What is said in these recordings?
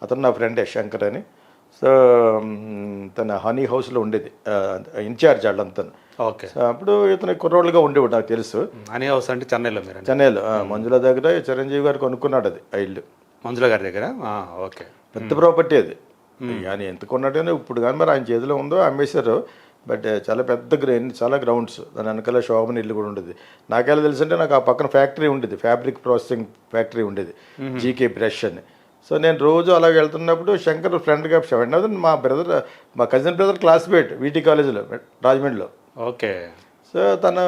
అతను నా ఫ్రెండే శంకర్ అని. సో తన హనీ హౌస్లో ఉండేది ఇన్ఛార్జ్ వాళ్ళంతా. ఓకే. సో అప్పుడు ఇతను కుర్రోళ్ళుగా ఉండేవాడు నాకు తెలుసు. హనీ హౌస్ అంటే చెన్నైలో మీరు? చెన్నైలో మంజుల దగ్గర చిరంజీవి గారు కొనుక్కున్నాడు అది ఆ ఇల్లు. మంజుల గారి దగ్గర? ఓకే. పెద్ద ప్రాపర్టీ అది. ఆయన ఎంత కొన్నాడని ఇప్పుడు కానీ మరి ఆయన చేతిలో ఉందో అమ్మేశారు. బట్ చాలా పెద్ద చాలా గ్రౌండ్స్, దాని వెనకాల శోభన ఇల్లు కూడా ఉండేది. నాకెలా తెలుసు అంటే నాకు ఆ పక్కన ఫ్యాక్టరీ ఉండేది, ఫ్యాబ్రిక్ ప్రాసెసింగ్ ఫ్యాక్టరీ ఉండేది, జీకే బ్రష్ అని. సో నేను రోజు అలాగ వెళ్తున్నప్పుడు శంకర్ ఫ్రెండ్గా మా బ్రదర్, మా కజిన్ బ్రదర్ క్లాస్మేట్ వీటీ కాలేజీలో రాజమండ్రిలో. ఓకే. సో తను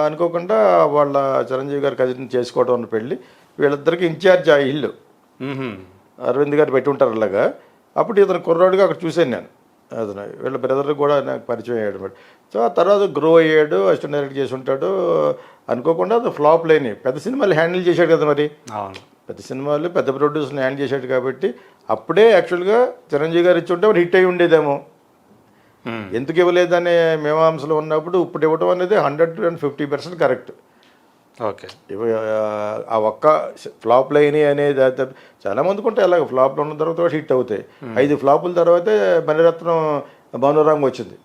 అనుకోకుండా వాళ్ళ చిరంజీవి గారి కజిన్ చేసుకోవడం అన్న పెళ్ళి, వీళ్ళిద్దరికి ఇన్ఛార్జ్ ఆ ఇల్లు అరవింద్ గారు పెట్టి ఉంటారు అలాగా. అప్పుడు ఇతను కుర్రాడుగా అక్కడ చూశాను నేను. అతను వీళ్ళ బ్రదర్ కూడా నాకు పరిచయం అయ్యాడు అనమాట. సో ఆ తర్వాత గ్రో అయ్యాడు, అసిస్టెంట్ డైరెక్ట్ చేసి ఉంటాడు. అనుకోకుండా అది ఫ్లాప్ లేని పెద్ద సినిమాలు హ్యాండిల్ చేశాడు కదా మరి. అవును, పెద్ద సినిమాలు పెద్ద ప్రొడ్యూసర్ని హ్యాండిల్ చేశాడు కాబట్టి అప్పుడే యాక్చువల్గా చిరంజీవి గారు ఇచ్చి ఉంటే హిట్ అయి ఉండేదేమో. ఎందుకు ఇవ్వలేదనే మీమాంసలో ఉన్నప్పుడు ఇప్పుడు ఇవ్వడం అనేది 150% కరెక్ట్. ఓకే. ఆ ఒక్క ఫ్లాప్ లైన్ అనేది చాలామందికి ఉంటాయి అలాగే. ఫ్లాప్లో ఉన్న తర్వాత హిట్ అవుతాయి. 5 ఫ్లాపుల తర్వాతే మణిరత్నం భానురాంగ్ వచ్చింది.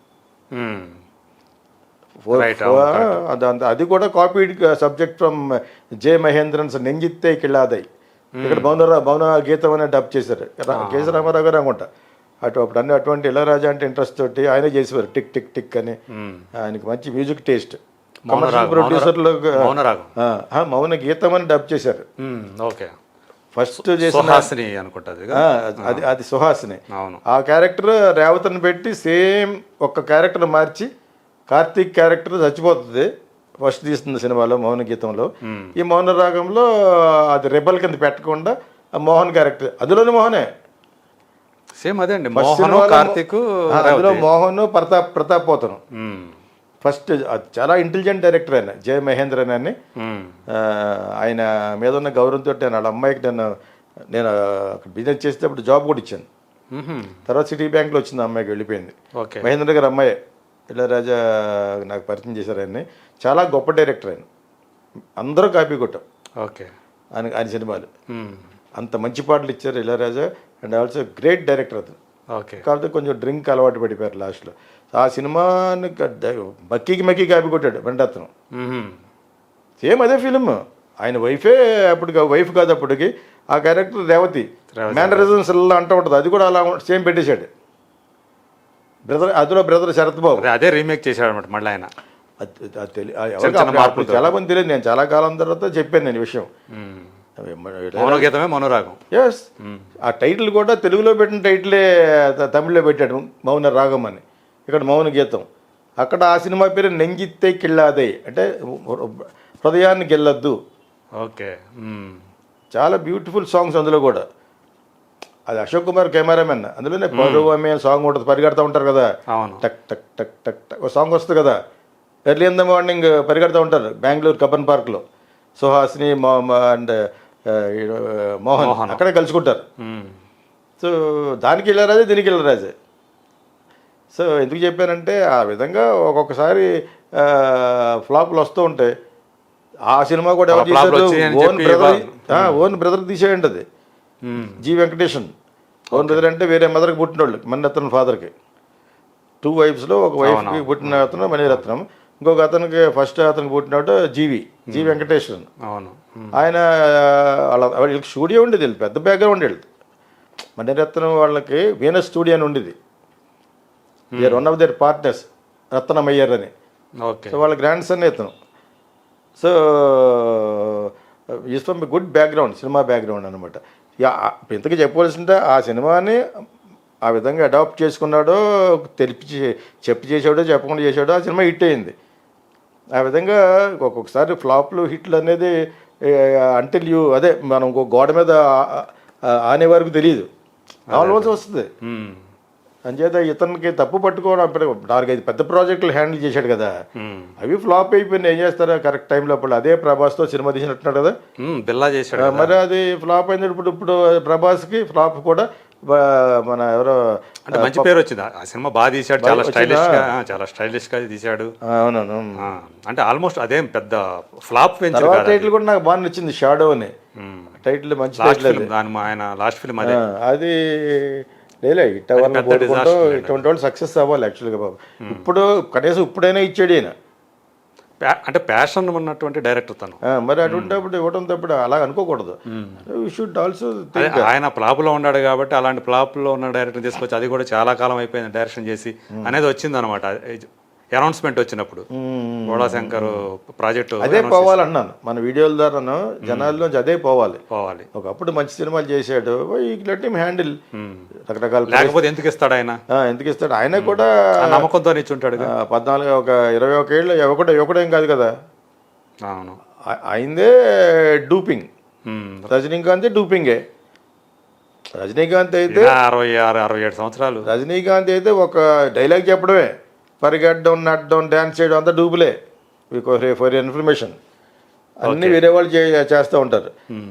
అది కూడా కాపీడ్ సబ్జెక్ట్ ఫ్రమ్ జే మహేంద్రన్స్ నెంజిత్తే కిళ్ళాదై. ఇక్కడ భవన గీతం అనే డబ్ చేశారు కేసీ రామారావు గారు అనుకుంటా. అప్పుడు అటువంటి ఇళయరాజా అంటే ఇంట్రెస్ట్ తోటి ఆయనే చేసేవారు. టిక్ టిక్ టిక్ అని. ఆయనకి మంచి మ్యూజిక్ టేస్ట్. కమర్షియల్ ప్రొడ్యూసర్లు మౌన గీతం అని డబ్ చేశారు. ఓకే. ఫస్ట్ చేసిన అది సుహాసిని. ఆ క్యారెక్టర్ రేవతిని పెట్టి సేమ్ ఒక్క క్యారెక్టర్ మార్చి కార్తీక్ క్యారెక్టర్ చచ్చిపోతుంది ఫస్ట్ తీస్తుంది సినిమాలో మౌన గీతంలో. ఈ మౌన రాగంలో అది రెబల్ కింద పెట్టకుండా మోహన్ క్యారెక్టర్, అందులోని మోహనే సేమ్ అదే అండి. కార్తీక్ అందులో మోహన్ ప్రతాప్ పోతను. ఫస్ట్ చాలా ఇంటెలిజెంట్ డైరెక్టర్ ఆయన జయ మహేంద్రన్ అని. ఆయన మీద ఉన్న గౌరవంతో వాళ్ళ అమ్మాయికి నేను అక్కడ బిజినెస్ చేసేటప్పుడు జాబ్ కూడా ఇచ్చాను. తర్వాత సిటీ బ్యాంక్లో వచ్చింది అమ్మాయికి, వెళ్ళిపోయింది. మహేంద్ర గారు అమ్మాయి ఇళయరాజా నాకు పరిచయం చేశారు ఆయన్ని. చాలా గొప్ప డైరెక్టర్ ఆయన, అందరూ కాపీ కొట్టాం. ఓకే. ఆయన సినిమాలు అంత మంచి పాటలు ఇచ్చారు Ilaiyaraaja. And also great director అతను. ఓకే. కాకపోతే కొంచెం డ్రింక్ అలవాటు పడిపోయారు లాస్ట్లో. ఆ సినిమాని మక్కి కాపీ కొట్టాడు మణిరత్నం. సేమ్ అదే ఫిలిం. ఆయన వైఫే అప్పటికి, వైఫ్ కాదు అప్పటికి, ఆ క్యారెక్టర్ రేవతి మేనరిజమ్స్ ఇలా అంటూ ఉంటుంది. అది కూడా అలా సేమ్ పెట్టేశాడు. అందులో బ్రదర్ శరత్ బాబు అదే రీమేక్ చేశాడు అనమాట మళ్ళీ ఆయన. చాలా మంది తెలియదు. నేను చాలా కాలం తర్వాత చెప్పాను నేను ఈ విషయం. మౌనరాగం. ఎస్, ఆ టైటిల్ కూడా తెలుగులో పెట్టిన టైటిలే తమిళ్లో పెట్టాడు, మౌన రాగం అని. ఇక్కడ మౌన గీతం. అక్కడ ఆ సినిమా పేరు నెంజిత్తే కిళ్ళాదే, అంటే హృదయాన్ని గెల్లద్దు. ఓకే. చాలా బ్యూటిఫుల్ సాంగ్స్ అందులో కూడా. అది అశోక్ కుమార్ కెమెరామెన్. అందులోనే పరువు అనే సాంగ్ ఉంటుంది, పరిగెడతా ఉంటారు కదా, టక్ టక్ టక్ టక్ టక్ ఒక సాంగ్ వస్తుంది కదా. ఎర్లీ ఇన్ ద మార్నింగ్ పరిగెడతా ఉంటారు బెంగళూరు కబ్బన్ పార్క్లో. సుహాసిని అండ్ మోహన్ అక్కడే కలుసుకుంటారు. సో దానికి ఇళయరాజే, దీనికి ఇళయరాజే. సో ఎందుకు చెప్పానంటే ఆ విధంగా ఒక్కొక్కసారి ఫ్లాప్లు వస్తూ ఉంటాయి. ఆ సినిమా కూడా ఎవరు తీశారు? ఓన్ బ్రదర్ తీసేయండి అది. జి వెంకటేషన్ ఓన్ బ్రదర్ అంటే వేరే మదర్కి పుట్టినోళ్ళు, మణిరత్నం ఫాదర్కి. 2 వైఫ్స్లో ఒక వైఫ్కి పుట్టిన అతను మణిరత్నం, ఇంకొక అతనికి ఫస్ట్ అతనికి పుట్టినట్టు జి వెంకటేశ్వరన్. ఆయన వాళ్ళకి స్టూడియో ఉండేది, పెద్ద బ్యాక్గ్రౌండ్ వెళ్ళి. మణిరత్నం వాళ్ళకి వీనస్ స్టూడియో అని ఉండేది. There one of their partners Ratnam Iyer అని. సో వాళ్ళ గ్రాండ్ సన్ ఇతను. So is from good background, cinema background అనమాట. ఇంతకీ చెప్పవలసింటే ఆ సినిమాని ఆ విధంగా అడాప్ట్ చేసుకున్నాడో, చెప్పి చేసాడో చెప్పకుండా చేసాడో ఆ సినిమా హిట్ అయింది. ఆ విధంగా ఒక్కొక్కసారి ఫ్లాప్లు హిట్లు అనేది అంటిల్ యూ అదే మనం ఇంకో గోడ మీద ఆనే వరకు తెలియదు, కావాల్సి వస్తుంది. అంచేత ఇతనికి తప్పు పట్టుకోవడం. 4-5 పెద్ద ప్రాజెక్టులు హ్యాండిల్ చేశాడు కదా, అవి ఫ్లాప్ అయిపోయినాయి. ఏం చేస్తారా కరెక్ట్ టైంలో. అప్పుడు అదే ప్రభాస్తో సినిమా తీసినట్టున్నాడు కదా, బిల్లా చేశాడు. మరి అది ఫ్లాప్ అయినప్పుడు ఇప్పుడు ప్రభాస్కి ఫ్లాప్ కూడా మన ఎవరో అంటే మంచి పేరు వచ్చింది ఆ సినిమా బాగా తీశాడు, చాలా స్టైలిష్ గా తీశాడు. అవునవును. అంటే ఆల్మోస్ట్ అదేం పెద్ద ఫ్లాప్ వెంచర్ తర్వాత కాదు. టైటిల్ కూడా నాకు బాగా నచ్చింది, షాడో అని టైటిల్, మంచి లాస్ట్ టైటిల్ ఫిల్మ్ దాని ఆయన లాస్ట్ ఫిల్మ్ అదే. అది లేలే హిట్ అవ్వాలని కోరుకుంటూ ఇటువంటి వాళ్ళు సక్సెస్ అవ్వాలి యాక్చువల్గా బాబు. ఇప్పుడు కనీసం ఇప్పుడైనా ఇచ్చాడు ఈయన. అంటే ప్యాషన్ ఉన్నటువంటి డైరెక్టర్ తను. మరి అటువంటిప్పుడు ఇవ్వడం తప్పుడు అలా అనుకోకూడదు. యూ షుడ్ ఆల్సో ఆయన ఫ్లాప్ లో ఉన్నాడు కాబట్టి అలాంటి ఫ్లాప్ లో ఉన్న డైరెక్టర్ తీసుకొచ్చి అది కూడా చాలా కాలం అయిపోయింది డైరెక్షన్ చేసి అనేది వచ్చింది అనమాట. అనౌన్స్మెంట్ వచ్చినప్పుడు బోళా శంకర్ ప్రాజెక్టు అదే పోవాలన్నాను, మన వీడియోల ద్వారాను జనాల్లోంచి అదే పోవాలి. ఒకప్పుడు మంచి సినిమాలు చేశాడు, లెట్ హిమ్ హ్యాండిల్ రకరకాల. లేకపోతే ఎందుకు ఇస్తాడు ఆయన, ఎందుకు ఇస్తాడు ఆయన కూడా నమ్మకంతో నిచ్చుంటాడు. 14 ఒక 21 ఏళ్ళు యువకుడేం కాదు కదా. అవును, అయిందే డూపింగ్. రజనీకాంత్ డూపింగే. రజనీకాంత్ అయితే 66-67 సంవత్సరాలు. రజనీకాంత్ అయితే ఒక డైలాగ్ చెప్పడమే, పరిగెట్టడం, నడడం, డ్యాన్స్ చేయడం అంతా డూబులే. ఫర్ ఇన్ఫర్మేషన్ అన్నీ వేరే వాళ్ళు చేస్తూ ఉంటారు.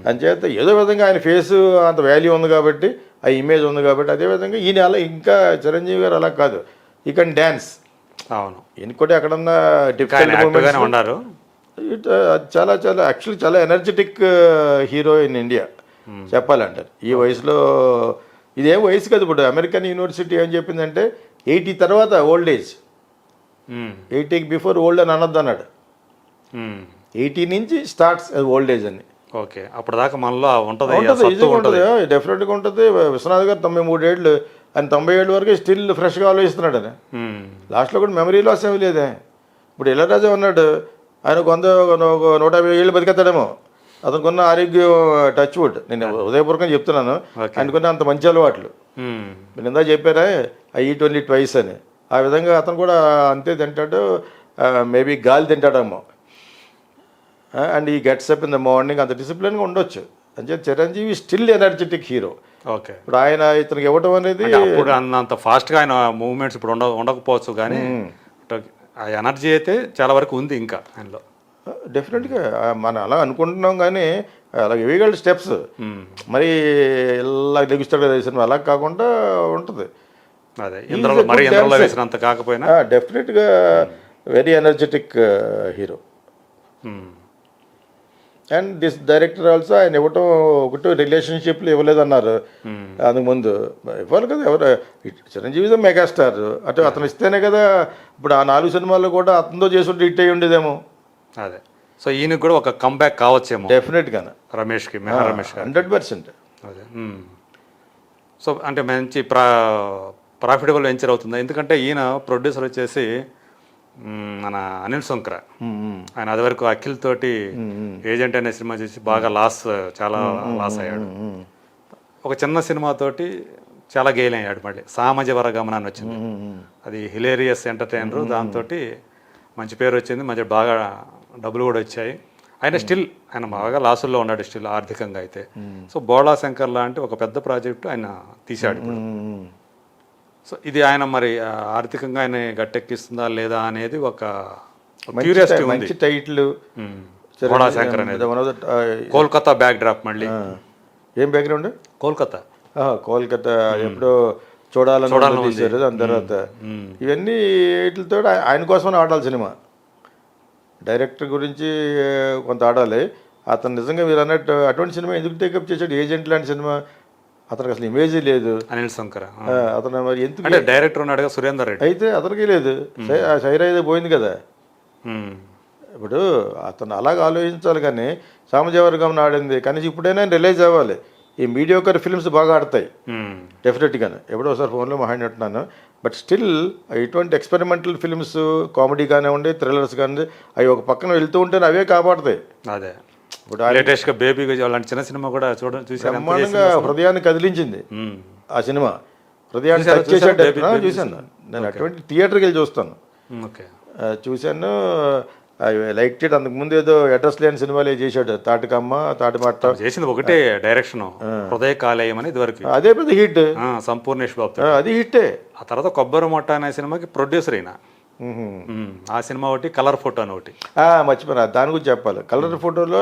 అంచేత ఏదో విధంగా ఆయన ఫేస్ అంత వాల్యూ ఉంది కాబట్టి, ఆ ఇమేజ్ ఉంది కాబట్టి, అదేవిధంగా ఈయన అలా ఇంకా చిరంజీవి గారు అలా కాదు, ఈ కెన్ డ్యాన్స్. అవును, ఇంకోటి ఎక్కడన్నా డిఫరెంట్ ఉన్నారు. చాలా చాలా యాక్చువల్లీ చాలా ఎనర్జెటిక్ హీరో ఇన్ ఇండియా చెప్పాలంటారు ఈ వయసులో. ఇదేం వయసు కదా, ఇప్పుడు అమెరికన్ యూనివర్సిటీ ఏం చెప్పిందంటే 80 తర్వాత ఓల్డ్ ఏజ్, 80కి బిఫోర్ ఓల్డ్ అని అనొద్దు అన్నాడు. 80 నుంచి స్టార్ట్స్ ఓల్డ్ ఏజ్ అని. ఓకే, అప్పుడు దాకా మనలో ఉంటుంది, డెఫినెట్గా ఉంటుంది. విశ్వనాథ్ గారు 93 ఏళ్ళు, ఆయన 90 ఏళ్ళ వరకు స్టిల్ ఫ్రెష్గా ఆలోచిస్తున్నాడు అని. లాస్ట్లో కూడా మెమరీ లాస్ ఏమీ లేదే. ఇప్పుడు ఇళయరాజా ఉన్నాడు, ఆయన 150 ఏళ్ళు బతికేస్తాడేమో. అతనుకున్న ఆరోగ్యం టచ్ వుడ్, నేను ఉదయపూర్వకంగా చెప్తున్నాను, ఆయనకున్న అంత మంచి అలవాట్లు. మీరు ఇందా చెప్పారా ఈట్ ఓన్లీ ట్వైస్ అని, ఆ విధంగా అతను కూడా అంతే తింటాడు, మేబీ గాలి తింటాడేమో. అండ్ ఈ gets up in the morning, అంత డిసిప్లిన్గా ఉండొచ్చు. అంటే Chiranjeevi still energetic hero. Okay, ఇప్పుడు ఆయన ఇతనికి ఇవ్వటం అనేది ఇప్పుడు అంత ఫాస్ట్గా ఆయన మూవ్మెంట్స్ ఇప్పుడు ఉండకపోవచ్చు, కానీ ఆ ఎనర్జీ అయితే చాలా వరకు ఉంది ఇంకా ఆయనలో. డెఫినెట్గా మనం అలా అనుకుంటున్నాం, కానీ అలా ఇవ్వగల స్టెప్స్ మరి ఇలా లెగుస్తాడు కదా సినిమా, అలా కాకుండా ఉంటుంది. అదే ఇంద్రలో వేసినంత కాకపోయినా డెఫినెట్గా very energetic hero. And this director also ఆయన ఇవ్వటం ఒకటి రిలేషన్షిప్లు ఇవ్వలేదన్నారు అందుకు ముందు. ఇవ్వాలి కదా, ఎవరు చిరంజీవి మెగాస్టార్, అటు అతను ఇస్తేనే కదా. ఇప్పుడు ఆ 4 సినిమాలు కూడా అతనితో చేసుకుంటే హిట్ అయ్యి ఉండేదేమో. అదే, సో ఈయనకు కూడా ఒక కంబ్యాక్ కావచ్చేమో డెఫినెట్గా రమేష్కి, 100%. అదే, సో అంటే మంచి ప్రాఫిటబుల్ వెంచర్ అవుతుంది. ఎందుకంటే ఈయన ప్రొడ్యూసర్ వచ్చేసి మన అనిల్ సుంకర. ఆయన అది వరకు అఖిల్ తోటి ఏజెంట్ అనే సినిమా చేసి బాగా చాలా లాస్ అయ్యాడు. ఒక చిన్న సినిమాతోటి చాలా గెయిన్ అయ్యాడు. మళ్ళీ సామాజిక గమనాన్ని వచ్చింది, అది హిలేరియస్ ఎంటర్టైనర్, దాంతో మంచి పేరు వచ్చింది, మంచి బాగా డబ్బులు కూడా వచ్చాయి. ఆయన బాగా లాసుల్లో ఉన్నాడు స్టిల్ ఆర్థికంగా అయితే. సో బోళా శంకర్ లాంటి ఒక పెద్ద ప్రాజెక్టు ఆయన తీశాడు. సో ఇది ఆయన మరి ఆర్థికంగా ఆయన గట్టెక్కిస్తుందా లేదా అనేది ఒక క్యూరియాసిటీ ఉంది. మంచి టైటిల్ బోళా శంకర్ అనేది. Kolkata back drop. మళ్ళీ ఏం బ్యాక్గ్రౌండ్? కోల్కతా. ఎప్పుడో చూడాలని తీశారు. దాని తర్వాత ఇవన్నీ వీటితో ఆయన కోసం ఆడాలి సినిమా. డైరెక్టర్ గురించి కొంత ఆడాలి. అతను నిజంగా మీరు అన్నట్టు అటువంటి సినిమా ఎందుకు టేకప్ చేశాడు? ఏజెంట్ లాంటి సినిమా, అతనికి అసలు ఇమేజే లేదు. అనిల్ శంకర్ అతను మరి ఎందుకు, అంటే డైరెక్టర్ ఉన్నాడుగా సురేందర్ రెడ్డి, అయితే అతనికి లేదు. సైరా అయితే పోయింది కదా. ఇప్పుడు అతను అలాగ ఆలోచించాలి, కానీ సామజవర్గం ఆడింది. కనీసం ఇప్పుడైనా రిలీజ్ అవ్వాలి. ఈ మీడియోకర్ ఫిల్మ్స్ బాగా ఆడతాయి డెఫినెట్గానే. ఎప్పుడో ఒకసారి ఫోన్లో మాట్లాడినట్టున్నాను. బట్ స్టిల్ ఇటువంటి ఎక్స్పెరిమెంటల్ ఫిల్మ్స్, కామెడీ కానివ్వండి, థ్రిల్లర్స్ కానివ్వండి, అవి ఒక పక్కన వెళ్తూ ఉంటే అవే కాపాడతాయి. అదే ఇప్పుడు లేటెస్ట్గా బేబీ అలాంటి చిన్న సినిమా కూడా బ్రహ్మాండంగా హృదయాన్ని కదిలించింది ఆ సినిమా. హృదయాన్ని టచ్ చేసేటట్టు చూశాను నేను. అటువంటి థియేటర్కి వెళ్ళి చూస్తాను, చూశాను. Like it. అంతకుముందు ఏదో అడ్రస్ లేని సినిమాలు చేశాడు, తాటికమ్మ, తాటిమట్ట చేసింది ఒకటే డైరెక్షన్, హృదయ కాలేయం అని. ఇదివరకు అదే పెద్ద హిట్, సంపూర్ణేష్ బాబు, అది హిట్టే. ఆ తర్వాత కొబ్బరి మొట్ట అనే సినిమాకి ప్రొడ్యూసర్ అయినా. ఆ సినిమా ఒకటి, కలర్ ఫోటో అని ఒకటి మర్చిపోయినా, దాని గురించి చెప్పాలి. కలర్ ఫోటోలో